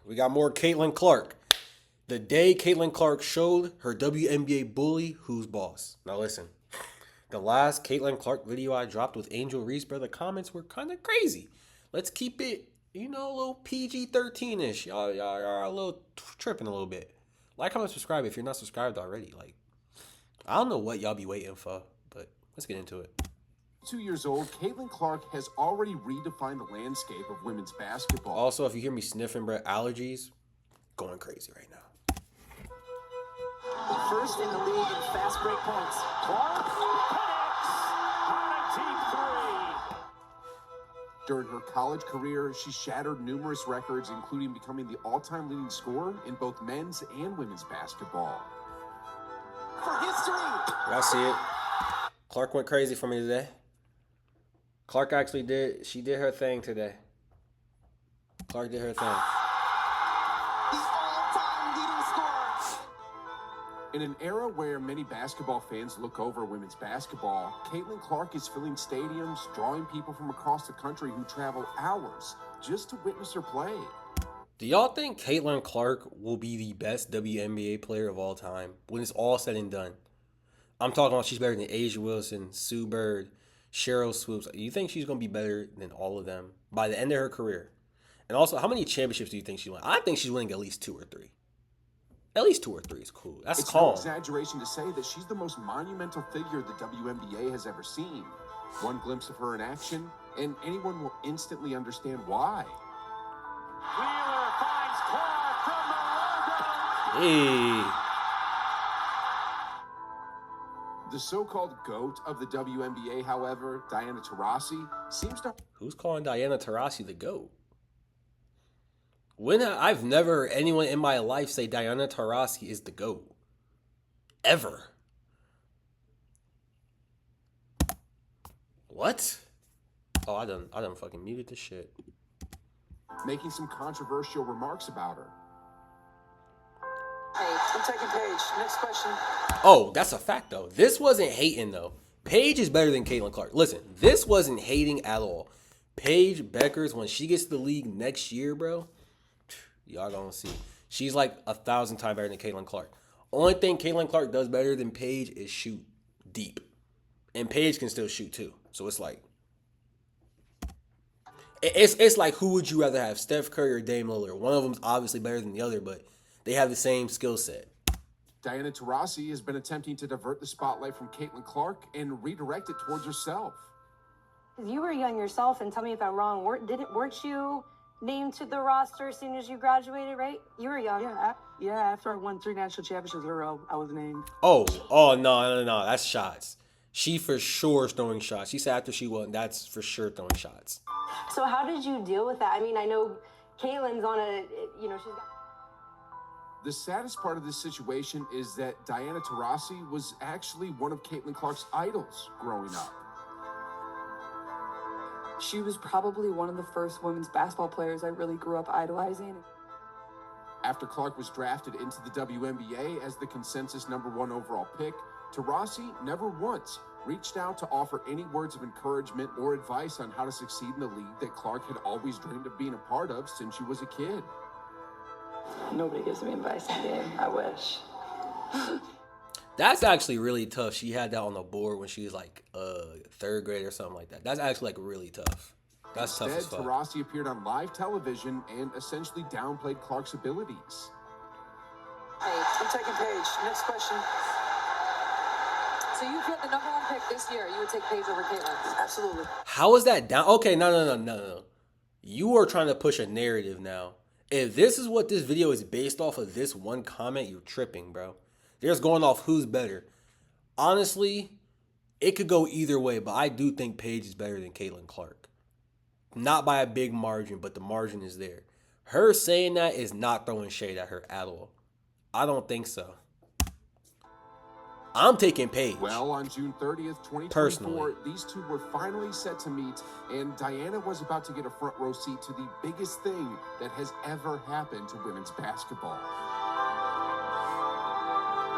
We got more Caitlin Clark. The day Caitlin Clark showed her WNBA bully who's boss. Now listen, the last Caitlin Clark video I dropped with Angel Reese, bro, the comments were kind of crazy. Let's keep it, a little PG-13-ish. Y'all are a little tripping a little bit. Like, comment, subscribe if you're not subscribed already. Like, I don't know what y'all be waiting for, but let's get into it. 2 years old, Caitlin Clark has already redefined the landscape of women's basketball. Also, if you hear me sniffing, bro, allergies, going crazy right now. First in the league in fast break points. Clark connects on a deep three. During her college career, she shattered numerous records, including becoming the all-time leading scorer in both men's and women's basketball. For history. Y'all see it? Clark went crazy for me today. Clark actually did her thing today. Clark did her thing. The all-time leading scorer. In an era where many basketball fans look over women's basketball, Caitlin Clark is filling stadiums, drawing people from across the country who travel hours just to witness her play. Do y'all think Caitlin Clark will be the best WNBA player of all time when it's all said and done? I'm talking about she's better than A'ja Wilson, Sue Bird, Cheryl Swoops. You think she's going to be better than all of them by the end of her career? And also, how many championships do you think she won? I think she's winning at least 2 or 3. At least 2 or 3 is cool. That's it's calm. No exaggeration to say that she's the most monumental figure the WNBA has ever seen. One glimpse of her in action, and anyone will instantly understand why. Wheeler finds Clark from the logo. Hey. The so-called GOAT of the WNBA, however, Diana Taurasi, seems to... Who's calling Diana Taurasi the GOAT? I've never heard anyone in my life say Diana Taurasi is the GOAT. Ever. What? Oh, I done fucking muted this shit. making some controversial remarks about her. Hey, I'm taking Paige. Next question. Oh, that's a fact, though. This wasn't hating, though. Paige is better than Caitlin Clark. Listen, this wasn't hating at all. Paige Beckers, when she gets to the league next year, bro, y'all gonna see. She's like 1,000 times better than Caitlin Clark. Only thing Caitlin Clark does better than Paige is shoot deep. And Paige can still shoot, too. So it's like... It's like, who would you rather have, Steph Curry or Dame Lillard? One of them's obviously better than the other, but they have the same skill set. Diana Taurasi has been attempting to divert the spotlight from Caitlin Clark and redirect it towards herself. You were young yourself, and tell me if I'm wrong. Weren't you named to the roster as soon as you graduated, right? You were young. Yeah, after I won 3 national championships in a row, I was named. Oh, no. That's shots. She for sure is throwing shots. She said after she won, that's for sure throwing shots. So how did you deal with that? I mean, I know Caitlin's on a, she's got... The saddest part of this situation is that Diana Taurasi was actually one of Caitlin Clark's idols growing up. She was probably one of the first women's basketball players I really grew up idolizing. After Clark was drafted into the WNBA as the consensus #1 overall pick, Taurasi never once reached out to offer any words of encouragement or advice on how to succeed in the league that Clark had always dreamed of being a part of since she was a kid. Nobody gives me advice in the game. I wish. That's actually really tough. She had that on the board when she was like 3rd grade or something like that. That's actually like really tough. That's tough as fuck. Instead, Taurasi appeared on live television and essentially downplayed Clark's abilities. Hey, I'm taking Paige. Next question. So you get the #1 pick this year. You would take Paige over Caitlin? Absolutely. How is that down? Okay, no. You are trying to push a narrative now. If this is what this video is based off of, this one comment, you're tripping, bro. They're just going off who's better. Honestly, it could go either way, but I do think Paige is better than Caitlin Clark. Not by a big margin, but the margin is there. Her saying that is not throwing shade at her at all. I don't think so. I'm taking Paige. Well, on June 30th, 2024, personally, these two were finally set to meet, and Diana was about to get a front row seat to the biggest thing that has ever happened to women's basketball.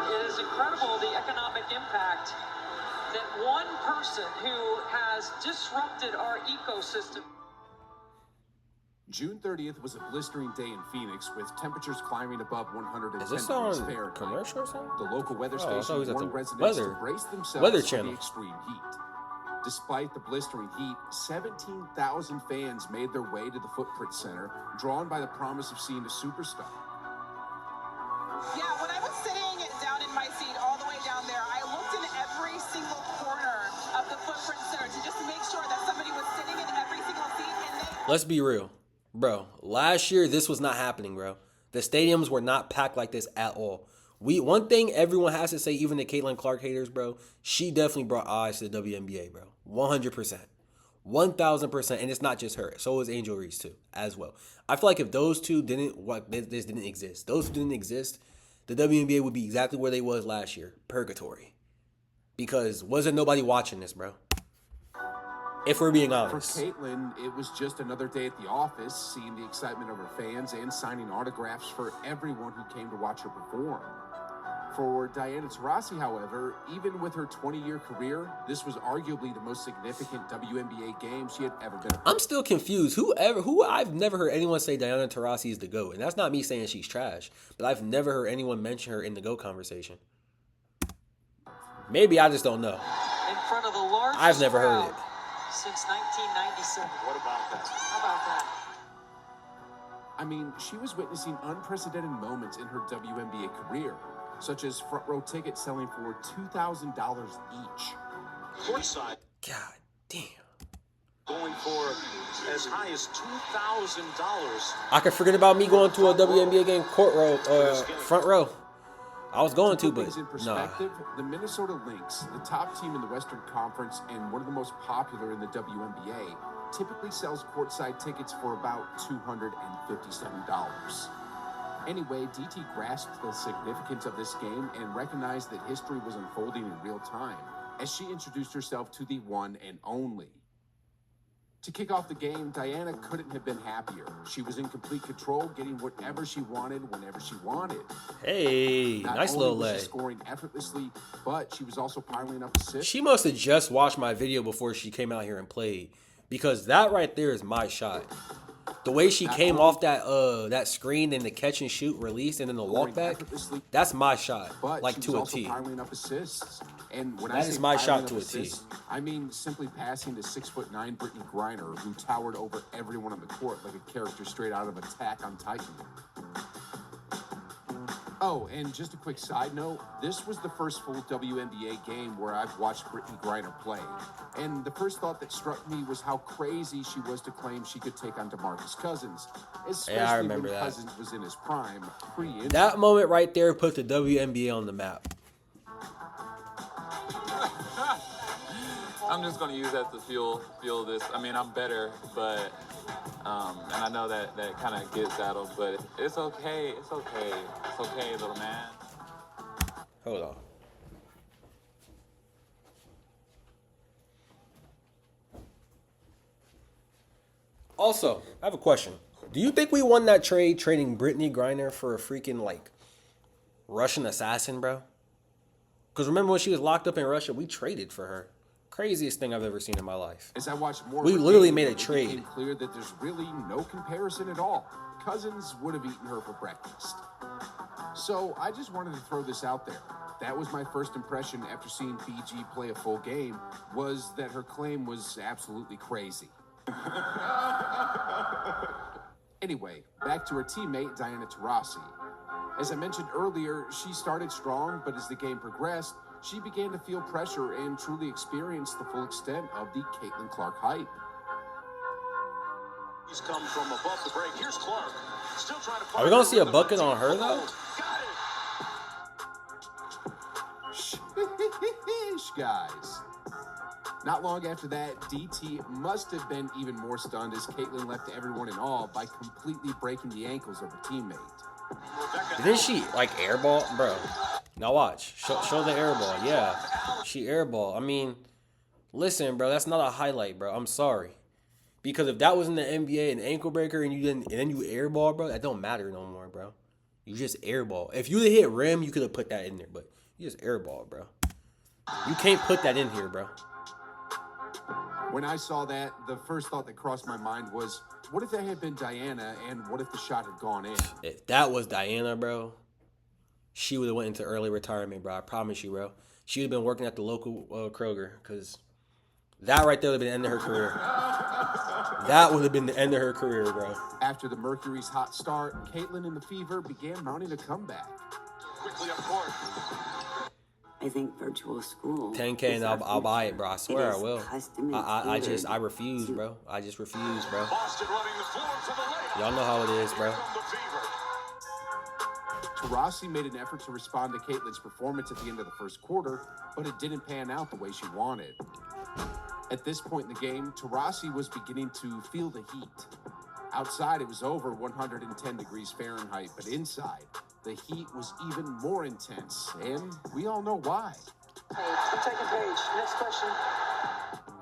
It is incredible the economic impact that one person who has disrupted our ecosystem. June 30th was a blistering day in Phoenix with temperatures climbing above 110 Is this degrees on Fahrenheit. commercial or something? The local weather Oh, I thought he station was at warned the residents to weather brace themselves weather for channel. the extreme heat. Despite the blistering heat, 17,000 fans made their way to the Footprint Center, drawn by the promise of seeing a superstar. Yeah, when I was sitting down in my seat all the way down there, I looked in every single corner of the Footprint Center to just make sure that somebody was sitting in every single seat. And they... Let's be real. Bro, last year this was not happening, bro. The stadiums were not packed like this at all. One thing everyone has to say, even the Caitlin Clark haters, bro, she definitely brought eyes to the WNBA, bro. 100%. 1,000%. And it's not just her. So is Angel Reese, too, as well. I feel like if those two this didn't exist. Those two didn't exist, the WNBA would be exactly where they was last year. Purgatory. Because wasn't nobody watching this, bro. If we're being honest. For Caitlin, it was just another day at the office, seeing the excitement of her fans and signing autographs for everyone who came to watch her perform. For Diana Taurasi, however, even with her 20-year career, this was arguably the most significant WNBA game she had ever been a part of. I'm still confused. I've never heard anyone say Diana Taurasi is the GOAT. And that's not me saying she's trash, but I've never heard anyone mention her in the GOAT conversation. Maybe I just don't know. In front of the largest I've never heard crowd it. since 1997. What about that? How about that? I mean, she was witnessing unprecedented moments in her WNBA career, such as front row tickets selling for $2,000 each. Courtside God damn. going for as high as $2,000. I could forget about me going to a WNBA game front row. I was going to, put but things in nah. perspective, the Minnesota Lynx, the top team in the Western Conference and one of the most popular in the WNBA, typically sells courtside tickets for about $257. Anyway, DT grasped the significance of this game and recognized that history was unfolding in real time as she introduced herself to the one and only. To kick off the game, Diana couldn't have been happier. She was in complete control, getting whatever she wanted whenever she wanted. Hey, Not nice only little was she leg. scoring effortlessly, but she was also piling up assists. She must have just watched my video before she came out here and played, because that right there is my shot. The way she came off that screen and the catch and shoot release and then the walk back, that's my shot, but like she was to a also T. piling up assists. And when That I is say my piling shot up to a T. assists, I mean simply passing to 6'9" Brittany Griner, who towered over everyone on the court like a character straight out of Attack on Titan. Oh, and just a quick side note, this was the first full WNBA game where I've watched Brittany Griner play. And the first thought that struck me was how crazy she was to claim she could take on DeMarcus Cousins, especially when remember that. Cousins was in his prime, pre-injury. That moment right there put the WNBA on the map. I'm just gonna use that to fuel this. I mean, I'm better, but and I know that kind of gets at him, but it's okay. It's okay. It's okay, little man. Hold on. Also, I have a question. Do you think we won that trade trading Brittany Griner for a freaking like Russian assassin, bro? Because remember when she was locked up in Russia, we traded for her. Craziest thing I've ever seen in my life. As I watched more, We of her literally game, made a it trade. became clear that there's really no comparison at all. Cousins would have eaten her for breakfast. So I just wanted to throw this out there. That was my first impression after seeing BG play a full game, was that her claim was absolutely crazy. Anyway, back to her teammate, Diana Taurasi. As I mentioned earlier, she started strong, but as the game progressed, she began to feel pressure and truly experience the full extent of the Caitlin Clark hype. He's come from above the break. Here's Clark. Still trying to Are we gonna see a bucket on her though? Got it. Sheesh, guys. Not long after that, DT must have been even more stunned as Caitlin left everyone in awe by completely breaking the ankles of her teammate. Didn't she like airball, bro? Now watch. Show the airball. Yeah, she airball. I mean, listen, bro. That's not a highlight, bro. I'm sorry, because if that was in the NBA, an ankle breaker, and then you airball, bro, that don't matter no more, bro. You just airball. If you hit rim, you could have put that in there, but you just airball, bro. You can't put that in here, bro. When I saw that, the first thought that crossed my mind was, what if that had been Diana, and what if the shot had gone in? If that was Diana, bro, she would have went into early retirement, bro. I promise you, bro. She would have been working at the local Kroger, because that right there would have been the end of her career. That would have been the end of her career, bro. After the Mercury's hot start, Caitlin and the Fever began mounting a comeback. Quickly up court. I think virtual school. 10K and I'll buy it, bro. I swear I will. I I refuse, bro. I just refuse, bro. Boston running the floor for the layup. Y'all know how it is, bro. From the Fever. Taurasi made an effort to respond to Caitlin's performance at the end of the first quarter, but it didn't pan out the way she wanted. At this point in the game, Taurasi was beginning to feel the heat. Outside, it was over 110 degrees Fahrenheit, but inside, the heat was even more intense, and we all know why. I'm taking Paige. Next question.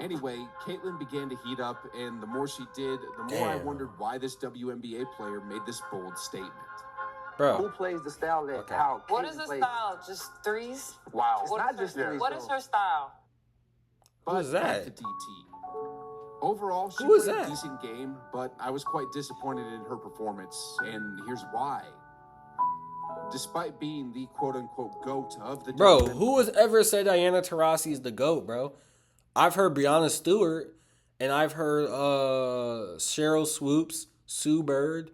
Anyway, Caitlin began to heat up, and the more she did, the more I Damn. wondered why this WNBA player made this bold statement. Who Bro, plays the style that Okay. how What Caitlin is the plays? style? Just threes? Wow. It's What not is just her- threes. What is her style? But is that? back to DT. Overall, she Who is played that? a decent game, but I was quite disappointed in her performance, and here's why. Despite being the quote-unquote GOAT of the bro, WNBA, who has ever said Diana Taurasi is the GOAT, bro? I've heard Brianna Stewart, and I've heard Cheryl Swoops, Sue Bird,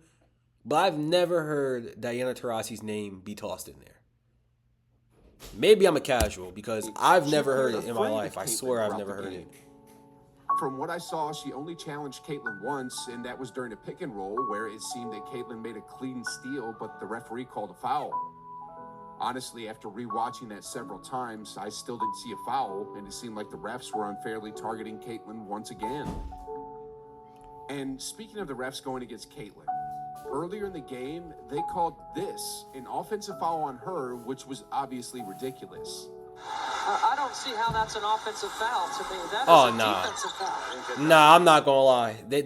but I've never heard Diana Taurasi's name be tossed in there. Maybe I'm a casual, because I've never heard it in my life. I swear I've never heard it. From what I saw, she only challenged Caitlin once, and that was during a pick and roll where it seemed that Caitlin made a clean steal, but the referee called a foul. Honestly, after rewatching that several times, I still didn't see a foul, and it seemed like the refs were unfairly targeting Caitlin once again. And speaking of the refs going against Caitlin, earlier in the game, they called this an offensive foul on her, which was obviously ridiculous. I don't see how that's an offensive foul to me. That is Oh, a nah. defensive foul. Nah, I'm not gonna lie. They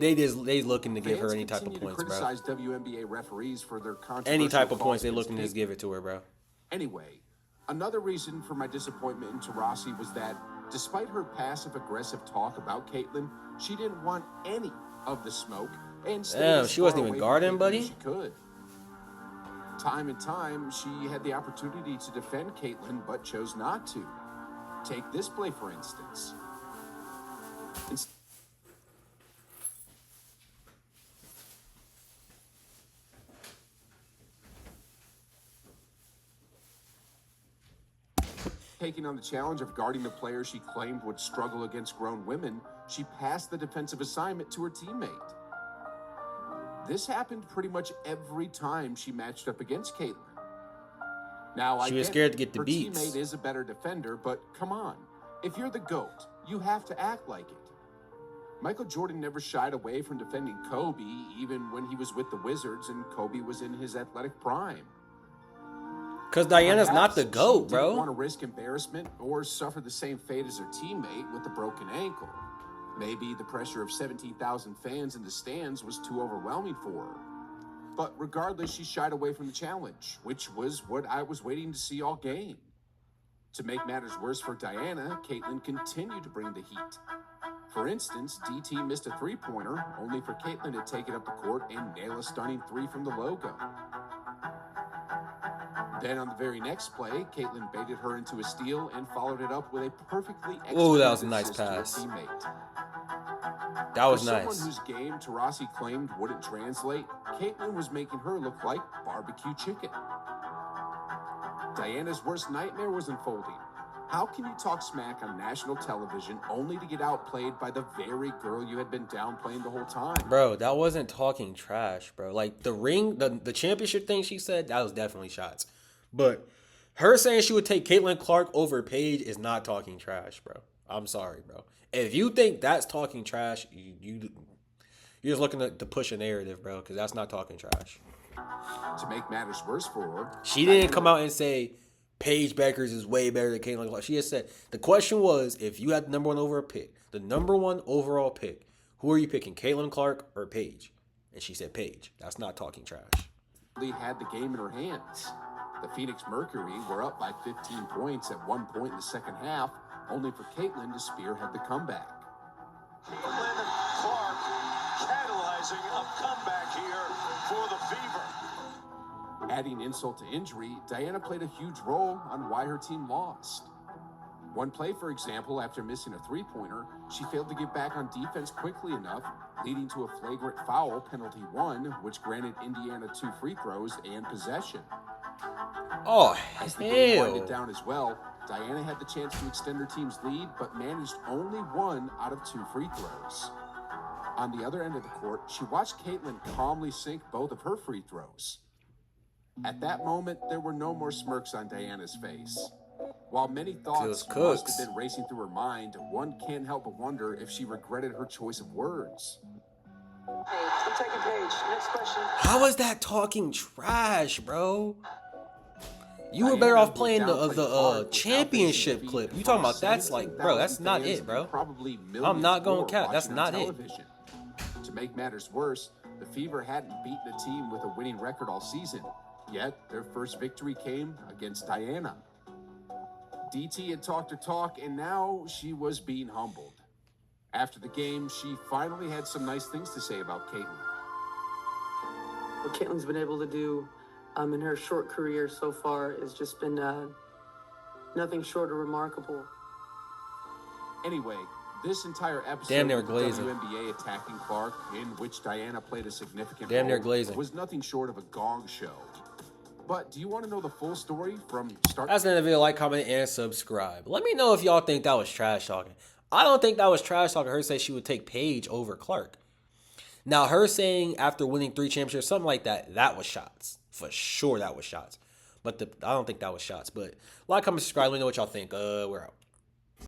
looking to give her Fans any type of continue points, to bro. criticize WNBA referees for their controversial Any type of calls points they against looking to just Caitlin. give it to her, bro. Anyway, another reason for my disappointment in Taurasi was that despite her passive-aggressive talk about Caitlin, she didn't want any of the smoke and stayed Damn, as she wasn't far even away from guarding, Caitlin buddy? as she could. Time and time, she had the opportunity to defend Caitlin, but chose not to. Take this play, for instance. Taking on the challenge of guarding the player she claimed would struggle against grown women, she passed the defensive assignment to her teammate. This happened pretty much every time she matched up against Caitlin. Now, She was scared to get the her beats. teammate is a better defender, but come on. If you're the GOAT, you have to act like it. Michael Jordan never shied away from defending Kobe, even when he was with the Wizards and Kobe was in his athletic prime. Because Diana's not Perhaps the GOAT, she didn't want bro. to risk embarrassment or suffer the same fate as her teammate with a broken ankle. Maybe the pressure of 17,000 fans in the stands was too overwhelming for her. But regardless, she shied away from the challenge, which was what I was waiting to see all game. To make matters worse for Diana, Caitlin continued to bring the heat. For instance, DT missed a three-pointer, only for Caitlin to take it up the court and nail a stunning three from the logo. Then on the very next play, Caitlin baited her into a steal and followed it up with a perfectly Ooh, that was a executed nice assist to her pass. teammate. That was For nice. someone whose game Taurasi claimed wouldn't translate, Caitlin was making her look like barbecue chicken. Diana's worst nightmare was unfolding. How can you talk smack on national television only to get outplayed by the very girl you had been downplaying the whole time? Bro, that wasn't talking trash, bro. Like, the championship thing she said, that was definitely shots. But her saying she would take Caitlin Clark over Paige is not talking trash, bro. I'm sorry, bro. If you think that's talking trash, you're just looking to push a narrative, bro, because that's not talking trash. To make matters worse for her, She didn't come out and say Paige Beckers is way better than Caitlin Clark. She just said, the question was, if you had the number one overall pick, the number one overall pick, who are you picking, Caitlin Clark or Paige? And she said Paige. That's not talking trash. had the game in her hands. The Phoenix Mercury were up by 15 points at one point in the second half, only for Caitlin to spearhead the comeback. Caitlin Clark catalyzing a comeback here for the Fever. Adding insult to injury, Diana played a huge role on why her team lost. One play, for example, after missing a three-pointer, she failed to get back on defense quickly enough, leading to a flagrant foul, penalty 1, which granted Indiana 2 free throws and possession. Oh, As the game hell. winded down as well, Diana had the chance to extend her team's lead, but managed only 1 out of 2 free throws. On the other end of the court, she watched Caitlin calmly sink both of her free throws. At that moment, there were no more smirks on Diana's face. While many thoughts must have been racing through her mind, one can't help but wonder if she regretted her choice of words. Hey, I'm taking page. Next question. How is that talking trash, bro? You were better off playing the championship clip. You talking about that's like, bro, that's not it, bro. I'm not going to cap. That's not it. To make matters worse, the Fever hadn't beaten a team with a winning record all season. Yet, their first victory came against Diana. DT had talked her talk, and now she was being humbled. After the game, she finally had some nice things to say about Caitlin. What Caitlin's been able to do in her short career so far has just been nothing short of remarkable. Anyway, this entire episode Damn near of the glazing. WNBA attacking Clark, in which Diana played a significant Damn near role, glazing. was nothing short of a gong show. But do you want to know the full story from start? That's the end of the video. Like, comment, and subscribe. Let me know if y'all think that was trash talking. I don't think that was trash talking. Her say she would take Paige over Clark. Now, her saying after winning 3 championships, something like that, that was shots. For sure, that was shots. But I don't think that was shots. But like, comment, subscribe. Let me know what y'all think. We're out.